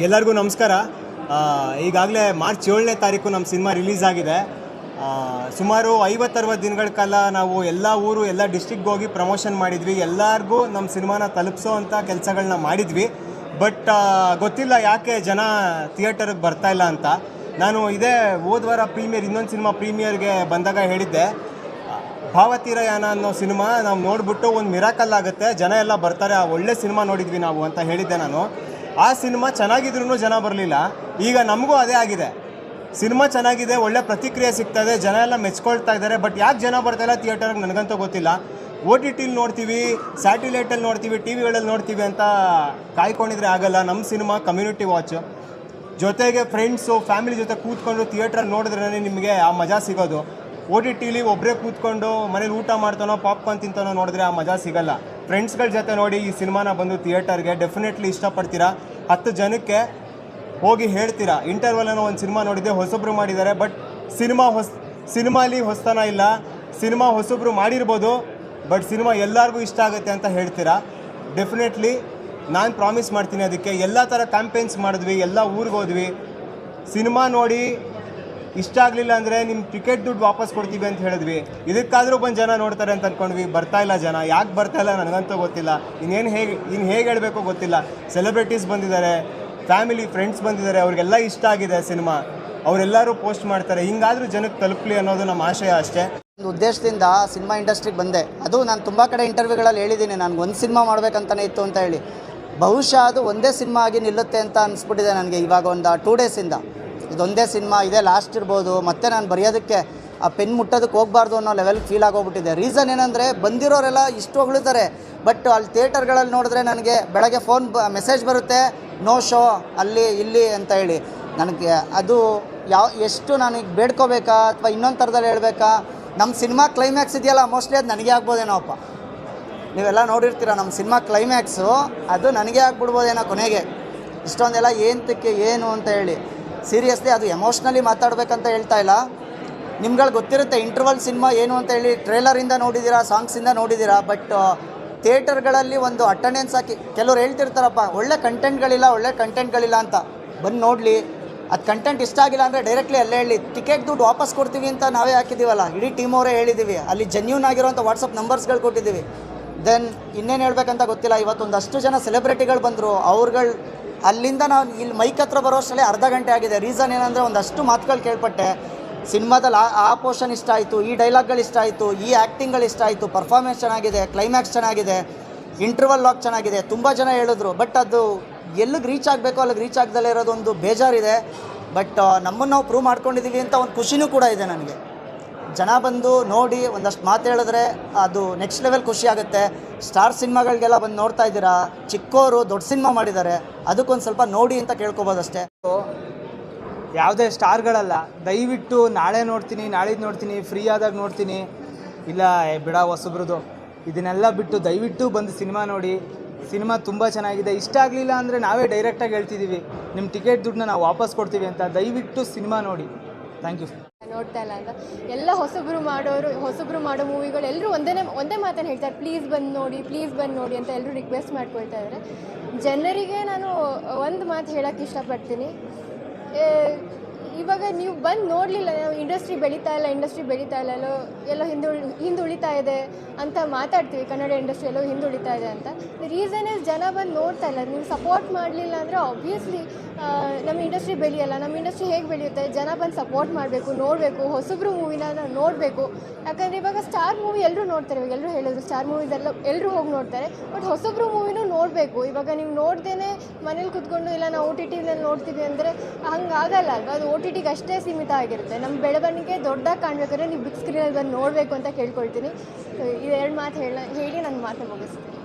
ಎಲ್ಲರಿಗೂ ನಮಸ್ಕಾರ. ಈಗಾಗಲೇ ಮಾರ್ಚ್ 7ನೇ ತಾರೀಕು ನಮ್ಮ ಸಿನಿಮಾ ರಿಲೀಸ್ ಆಗಿದೆ. ಸುಮಾರು 50-60 ದಿನಗಳ ಕಾಲ ನಾವು ಎಲ್ಲ ಊರು ಎಲ್ಲ ಡಿಸ್ಟ್ರಿಕ್ಗೆ ಹೋಗಿ ಪ್ರಮೋಷನ್ ಮಾಡಿದ್ವಿ. ಎಲ್ಲರಿಗೂ ನಮ್ಮ ಸಿನಿಮಾನ ತಲುಪಿಸೋ ಅಂಥ ಕೆಲಸಗಳನ್ನ ಮಾಡಿದ್ವಿ. ಬಟ್ ಗೊತ್ತಿಲ್ಲ ಯಾಕೆ ಜನ ಥಿಯೇಟರ್ಗೆ ಬರ್ತಾಯಿಲ್ಲ ಅಂತ. ನಾನು ಇದೇ ಹೋದ್ವಾರ ಇನ್ನೊಂದು ಸಿನಿಮಾ ಪ್ರೀಮಿಯರ್ಗೆ ಬಂದಾಗ ಹೇಳಿದ್ದೆ, ಭಾವತೀರಯಾನ ಅನ್ನೋ ಸಿನಿಮಾ ನಾವು ನೋಡಿಬಿಟ್ಟು ಒಂದು ಮಿರಾಕಲ್ ಆಗುತ್ತೆ, ಜನ ಎಲ್ಲ ಬರ್ತಾರೆ, ಒಳ್ಳೆ ಸಿನಿಮಾ ನೋಡಿದ್ವಿ ನಾವು ಅಂತ ಹೇಳಿದ್ದೆ ನಾನು. ಆ ಸಿನಿಮಾ ಚೆನ್ನಾಗಿದ್ರೂ ಜನ ಬರಲಿಲ್ಲ. ಈಗ ನಮಗೂ ಅದೇ ಆಗಿದೆ. ಸಿನಿಮಾ ಚೆನ್ನಾಗಿದೆ, ಒಳ್ಳೆ ಪ್ರತಿಕ್ರಿಯೆ ಸಿಗ್ತದೆ, ಜನ ಎಲ್ಲ ಮೆಚ್ಕೊಳ್ತಾ ಇದ್ದಾರೆ. ಬಟ್ ಯಾಕೆ ಜನ ಬರ್ತಾಯಿಲ್ಲ ಥಿಯೇಟರ್ಗೆ ನನಗಂತೂ ಗೊತ್ತಿಲ್ಲ. OTTಲಿ ನೋಡ್ತೀವಿ, ಸ್ಯಾಟಿಲೈಟಲ್ಲಿ ನೋಡ್ತೀವಿ, TVಗಳಲ್ಲಿ ನೋಡ್ತೀವಿ ಅಂತ ಕಾಯ್ಕೊಂಡಿದ್ರೆ ಆಗಲ್ಲ. ನಮ್ಮ ಸಿನಿಮಾ ಕಮ್ಯುನಿಟಿ ವಾಚ್, ಜೊತೆಗೆ ಫ್ರೆಂಡ್ಸು ಫ್ಯಾಮಿಲಿ ಜೊತೆ ಕೂತ್ಕೊಂಡು ಥಿಯೇಟ್ರಲ್ಲಿ ನೋಡಿದ್ರೇ ನಿಮಗೆ ಆ ಮಜಾ ಸಿಗೋದು. OTTಲಿ ಒಬ್ಬರೇ ಕೂತ್ಕೊಂಡು ಮನೇಲಿ ಊಟ ಮಾಡ್ತಾನೋ ಪಾಪ್ಕಾರ್ನ್ ತಿಂತಾನೋ ನೋಡಿದ್ರೆ ಆ ಮಜಾ ಸಿಗಲ್ಲ. ಫ್ರೆಂಡ್ಸ್ಗಳ ಜೊತೆ ನೋಡಿ ಈ ಸಿನಿಮಾನ ಬಂದು ಥಿಯೇಟರ್ಗೆ ಡೆಫಿನೆಟ್ಲಿ ಇಷ್ಟಪಡ್ತೀರಾ. 10 ಜನಕ್ಕೆ ಹೋಗಿ ಹೇಳ್ತೀರಾ, ಇಂಟರ್ವಲನ್ನು ಒಂದು ಸಿನಿಮಾ ನೋಡಿದ್ದೆ, ಹೊಸೊಬ್ಬರು ಮಾಡಿದ್ದಾರೆ, ಬಟ್ ಸಿನಿಮಾಲಿ ಹೊಸತನ ಇಲ್ಲ. ಸಿನಿಮಾ ಹೊಸೊಬ್ಬರು ಮಾಡಿರ್ಬೋದು, ಬಟ್ ಸಿನಿಮಾ ಎಲ್ಲರಿಗೂ ಇಷ್ಟ ಆಗುತ್ತೆ ಅಂತ ಹೇಳ್ತೀರಾ. ಡೆಫಿನೆಟ್ಲಿ ನಾನು ಪ್ರಾಮಿಸ್ ಮಾಡ್ತೀನಿ. ಅದಕ್ಕೆ ಎಲ್ಲ ಥರ ಕ್ಯಾಂಪೇನ್ಸ್ ಮಾಡಿದ್ವಿ, ಎಲ್ಲ ಊರಿಗೆ ಹೋದ್ವಿ. ಸಿನಿಮಾ ನೋಡಿ ಇಷ್ಟ ಆಗಲಿಲ್ಲ ಅಂದರೆ ನಿಮ್ಮ ಟಿಕೆಟ್ ದುಡ್ಡು ವಾಪಸ್ ಕೊಡ್ತೀವಿ ಅಂತ ಹೇಳಿದ್ವಿ. ಇದಕ್ಕಾದರೂ ಬಂದು ಜನ ನೋಡ್ತಾರೆ ಅಂತ ಅಂದ್ಕೊಂಡ್ವಿ. ಬರ್ತಾಯಿಲ್ಲ ಜನ. ಯಾಕೆ ಬರ್ತಾಯಿಲ್ಲ ನನಗಂತೂ ಗೊತ್ತಿಲ್ಲ. ಇನ್ನು ಹೇಗೆ ಹೇಳಬೇಕು ಗೊತ್ತಿಲ್ಲ. ಸೆಲೆಬ್ರಿಟೀಸ್ ಬಂದಿದ್ದಾರೆ, ಫ್ಯಾಮಿಲಿ ಫ್ರೆಂಡ್ಸ್ ಬಂದಿದ್ದಾರೆ, ಅವ್ರಿಗೆಲ್ಲ ಇಷ್ಟ ಆಗಿದೆ ಸಿನಿಮಾ, ಅವರೆಲ್ಲರೂ ಪೋಸ್ಟ್ ಮಾಡ್ತಾರೆ. ಹಿಂಗಾದರೂ ಜನಕ್ಕೆ ತಲುಪಲಿ ಅನ್ನೋದು ನಮ್ಮ ಆಶಯ ಅಷ್ಟೇ. ಒಂದು ಉದ್ದೇಶದಿಂದ ಸಿನಿಮಾ ಇಂಡಸ್ಟ್ರಿಗೆ ಬಂದೆ. ಅದು ನಾನು ತುಂಬ ಕಡೆ ಇಂಟರ್ವ್ಯೂಗಳಲ್ಲಿ ಹೇಳಿದ್ದೀನಿ, ನನಗೆ ಒಂದು ಸಿನಿಮಾ ಮಾಡಬೇಕಂತಲೇ ಇತ್ತು ಅಂತ ಹೇಳಿ. ಬಹುಶಃ ಅದು ಒಂದೇ ಸಿನಿಮಾ ಆಗಿ ನಿಲ್ಲುತ್ತೆ ಅಂತ ಅನಿಸ್ಬಿಟ್ಟಿದೆ ನನಗೆ. ಇವಾಗ ಒಂದು 2 ಡೇಸಿಂದ ಇದೊಂದೇ ಸಿನಿಮಾ, ಇದೇ ಲಾಸ್ಟ್ ಇರ್ಬೋದು. ಮತ್ತು ನಾನು ಬರೆಯೋದಕ್ಕೆ ಆ ಪೆನ್ ಮುಟ್ಟೋದಕ್ಕೆ ಹೋಗಬಾರ್ದು ಅನ್ನೋ ಲೆವೆಲ್ಗೆ ಫೀಲ್ ಆಗೋಗ್ಬಿಟ್ಟಿದೆ. ರೀಸನ್ ಏನಂದರೆ, ಬಂದಿರೋರೆಲ್ಲ ಇಷ್ಟು ಹೊಗಳ್ತಾರೆ, ಬಟ್ ಅಲ್ಲಿ ಥಿಯೇಟರ್ಗಳಲ್ಲಿ ನೋಡಿದ್ರೆ ನನಗೆ ಬೆಳಗ್ಗೆ ಮೆಸೇಜ್ ಬರುತ್ತೆ, ನೋ ಶೋ ಅಲ್ಲಿ ಇಲ್ಲಿ ಅಂತ ಹೇಳಿ. ನನಗೆ ಅದು ಎಷ್ಟು ನನಗೆ ಬೇಡ್ಕೋಬೇಕಾ ಅಥವಾ ಇನ್ನೊಂದು ಥರದಲ್ಲಿ ಹೇಳಬೇಕಾ. ನಮ್ಮ ಸಿನಿಮಾ ಕ್ಲೈಮ್ಯಾಕ್ಸ್ ಇದೆಯಲ್ಲ, ಮೋಸ್ಟ್ಲಿ ಅದು ನನಗೆ ಆಗ್ಬೋದೇನೋಪ್ಪ. ನೀವೆಲ್ಲ ನೋಡಿರ್ತೀರ ನಮ್ಮ ಸಿನಿಮಾ ಕ್ಲೈಮ್ಯಾಕ್ಸು, ಅದು ನನಗೆ ಆಗ್ಬಿಡ್ಬೋದೇನೋ ಕೊನೆಗೆ. ಇಷ್ಟೊಂದೆಲ್ಲ ಏನು ಅಂತ ಹೇಳಿ ಸೀರಿಯಸ್ಲಿ ಅದು ಎಮೋಷ್ನಲಿ ಮಾತಾಡಬೇಕಂತ ಹೇಳ್ತಾ ಇಲ್ಲ. ನಿಮ್ಗಳಿಗೆ ಗೊತ್ತಿರುತ್ತೆ ಇಂಟರ್ವಲ್ ಸಿನಿಮಾ ಏನು ಅಂತ ಹೇಳಿ. ಟ್ರೇಲರಿಂದ ನೋಡಿದ್ದೀರಾ, ಸಾಂಗ್ಸಿಂದ ನೋಡಿದ್ದೀರಾ. ಬಟ್ ಥಿಯೇಟರ್ಗಳಲ್ಲಿ ಒಂದು ಅಟೆಂಡೆನ್ಸ್ ಹಾಕಿ ಕೆಲವ್ರು ಹೇಳ್ತಿರ್ತಾರಪ್ಪ, ಒಳ್ಳೆ ಕಂಟೆಂಟ್ಗಳಿಲ್ಲ ಅಂತ. ಬಂದು ನೋಡಲಿ, ಅದು ಕಂಟೆಂಟ್ ಇಷ್ಟ ಆಗಿಲ್ಲ ಅಂದರೆ ಡೈರೆಕ್ಟ್ಲಿ ಅಲ್ಲೇ ಹೇಳಿ, ಟಿಕೆಟ್ ದುಡ್ಡು ವಾಪಸ್ ಕೊಡ್ತೀವಿ ಅಂತ ನಾವೇ ಹಾಕಿದ್ದೀವಲ್ಲ, ಇಡೀ ಟೀಮ್ ಅವರೇ ಹೇಳಿದ್ದೀವಿ. ಅಲ್ಲಿ ಜೆನ್ಯೂನ್ ಆಗಿರೋಂಥ ವಾಟ್ಸಪ್ ನಂಬರ್ಸ್ಗಳು ಕೊಟ್ಟಿದ್ದೀವಿ. ದೆನ್ ಇನ್ನೇನು ಹೇಳ್ಬೇಕಂತ ಗೊತ್ತಿಲ್ಲ. ಇವತ್ತೊಂದಷ್ಟು ಜನ ಸೆಲೆಬ್ರಿಟಿಗಳು ಬಂದರು, ಅಲ್ಲಿಂದ ನಾವು ಇಲ್ಲಿ ಮೈಕ್ ಹತ್ರ ಬರೋಷ್ಟರಲ್ಲಿ ಅರ್ಧ ಗಂಟೆ ಆಗಿದೆ. ರೀಸನ್ ಏನಂದರೆ, ಒಂದಷ್ಟು ಮಾತುಗಳು ಕೇಳ್ಪಟ್ಟೆ. ಸಿನಿಮಾದಲ್ಲಿ ಆ ಪೋರ್ಷನ್ ಇಷ್ಟ ಆಯಿತು, ಈ ಡೈಲಾಗ್ಗಳು ಇಷ್ಟ ಆಯಿತು, ಈ ಆ್ಯಕ್ಟಿಂಗ್ಗಳು ಇಷ್ಟ ಆಯಿತು, ಪರ್ಫಾರ್ಮೆನ್ಸ್ ಚೆನ್ನಾಗಿದೆ, ಕ್ಲೈಮ್ಯಾಕ್ಸ್ ಚೆನ್ನಾಗಿದೆ, ಇಂಟರ್ವಲ್ ಲಾಕ್ ಚೆನ್ನಾಗಿದೆ, ತುಂಬ ಜನ ಹೇಳಿದ್ರು. ಬಟ್ ಅದು ಎಲ್ಲಿಗೆ ರೀಚ್ ಆಗಬೇಕು ಅಲ್ಲಿಗೆ ರೀಚ್ ಆಗದಲ್ಲೇ ಇರೋದೊಂದು ಬೇಜಾರಿದೆ. ಬಟ್ ನಮ್ಮನ್ನು ನಾವು ಪ್ರೂವ್ ಮಾಡ್ಕೊಂಡಿದ್ದೀವಿ ಅಂತ ಒಂದು ಖುಷಿನೂ ಕೂಡ ಇದೆ ನನಗೆ. ಜನ ಬಂದು ನೋಡಿ ಒಂದಷ್ಟು ಮಾತು ಹೇಳಿದ್ರೆ ಅದು ನೆಕ್ಸ್ಟ್ ಲೆವೆಲ್ ಖುಷಿ ಆಗುತ್ತೆ. ಸ್ಟಾರ್ ಸಿನಿಮಾಗಳಿಗೆಲ್ಲ ಬಂದು ನೋಡ್ತಾ ಇದ್ದೀರಾ, ಚಿಕ್ಕವರು ದೊಡ್ಡ ಸಿನಿಮಾ ಮಾಡಿದ್ದಾರೆ, ಅದಕ್ಕೊಂದು ಸ್ವಲ್ಪ ನೋಡಿ ಅಂತ ಕೇಳ್ಕೊಬೋದಷ್ಟೇ. ಯಾವುದೇ ಸ್ಟಾರ್ಗಳಲ್ಲ, ದಯವಿಟ್ಟು ನಾಳೆ ನೋಡ್ತೀನಿ, ನಾಳಿದ್ದು ನೋಡ್ತೀನಿ, ಫ್ರೀ ಆದಾಗ ನೋಡ್ತೀನಿ, ಇಲ್ಲ ಬಿಡ ಹೊಸಬ್ರದ್ದು, ಇದನ್ನೆಲ್ಲ ಬಿಟ್ಟು ದಯವಿಟ್ಟು ಬಂದು ಸಿನಿಮಾ ನೋಡಿ. ಸಿನಿಮಾ ತುಂಬ ಚೆನ್ನಾಗಿದೆ. ಇಷ್ಟ ಆಗಲಿಲ್ಲ ಅಂದರೆ ನಾವೇ ಡೈರೆಕ್ಟಾಗಿ ಹೇಳ್ತಿದ್ದೀವಿ, ನಿಮ್ಮ ಟಿಕೆಟ್ ದುಡ್ಡನ್ನ ನಾವು ವಾಪಸ್ ಕೊಡ್ತೀವಿ ಅಂತ. ದಯವಿಟ್ಟು ಸಿನಿಮಾ ನೋಡಿ. Thank you. ನೋಡ್ತಾ ಇಲ್ಲ ಅಂತ ಎಲ್ಲ ಹೊಸಬ್ರು ಮಾಡೋ ಮೂವಿಗಳು ಎಲ್ಲರೂ ಒಂದೇ ಮಾತನ್ನು ಹೇಳ್ತಾರೆ, ಪ್ಲೀಸ್ ಬಂದು ನೋಡಿ ಅಂತ ಎಲ್ಲರೂ ರಿಕ್ವೆಸ್ಟ್ ಮಾಡ್ಕೊಳ್ತಾ ಇದ್ದಾರೆ. ಜನರಿಗೆ ನಾನು ಒಂದು ಮಾತು ಹೇಳೋಕ್ಕೆ ಇಷ್ಟಪಡ್ತೀನಿ. ಇವಾಗ ನೀವು ಬಂದು ನೋಡಲಿಲ್ಲ, ಇಂಡಸ್ಟ್ರಿ ಬೆಳೀತಾ ಇಲ್ಲ, ಎಲ್ಲೋ ಹಿಂದುಳಿತಾ ಇದೆ ಅಂತ ಮಾತಾಡ್ತೀವಿ. ಕನ್ನಡ ಇಂಡಸ್ಟ್ರಿ ಎಲ್ಲೋ ಹಿಂದುಳಿತಾ ಇದೆ ಅಂತ. ರೀಸನ್ ಇಸ್ ಜನ ಬಂದು ನೋಡ್ತಾ ಇಲ್ಲ. ನೀವು ಸಪೋರ್ಟ್ ಮಾಡಲಿಲ್ಲ ಅಂದರೆ ಆಬ್ವಿಯಸ್ಲಿ ನಮ್ಮ ಇಂಡಸ್ಟ್ರಿ ಬೆಳೆಯಲ್ಲ. ನಮ್ಮ ಇಂಡಸ್ಟ್ರಿ ಹೇಗೆ ಬೆಳೆಯುತ್ತೆ? ಜನ ಬಂದು ಸಪೋರ್ಟ್ ಮಾಡಬೇಕು, ನೋಡಬೇಕು, ಹೊಸಬ್ರು ಮೂವಿನ ನೋಡಬೇಕು. ಯಾಕಂದರೆ ಇವಾಗ ಸ್ಟಾರ್ ಮೂವಿ ಎಲ್ಲರೂ ನೋಡ್ತಾರೆ. ಇವಾಗ ಎಲ್ಲರೂ ಹೇಳಿದ್ರು ಸ್ಟಾರ್ ಮೂವೀಸ್ ಎಲ್ಲರೂ ಹೋಗಿ ನೋಡ್ತಾರೆ. ಬಟ್ ಹೊಸಬ್ರು ಮೂವಿನೂ ನೋಡಬೇಕು. ಇವಾಗ ನೀವು ನೋಡ್ದೇ ಮನೇಲಿ ಕೂತ್ಕೊಂಡು ಇಲ್ಲ ನಾವು OTTನಲ್ಲಿ ನೋಡ್ತೀವಿ ಅಂದರೆ ಹಂಗಾಗಲ್ಲ ಅಲ್ವಾ. ಅದು OTTಗೆ ಅಷ್ಟೇ ಸೀಮಿತ ಆಗಿರುತ್ತೆ. ನಮ್ಮ ಬೆಳವಣಿಗೆ ದೊಡ್ಡದಾಗಿ ಕಾಣಬೇಕಾದ್ರೆ ನೀವು ಬಿಗ್ ಸ್ಕ್ರೀನಲ್ಲಿ ಬಂದು ನೋಡಬೇಕು ಅಂತ ಕೇಳ್ಕೊಳ್ತೀನಿ. ಇದು 2 ಮಾತು ಹೇಳಿ ನನ್ನ ಮಾತನ್ನು ಮುಗಿಸ್ತೀನಿ.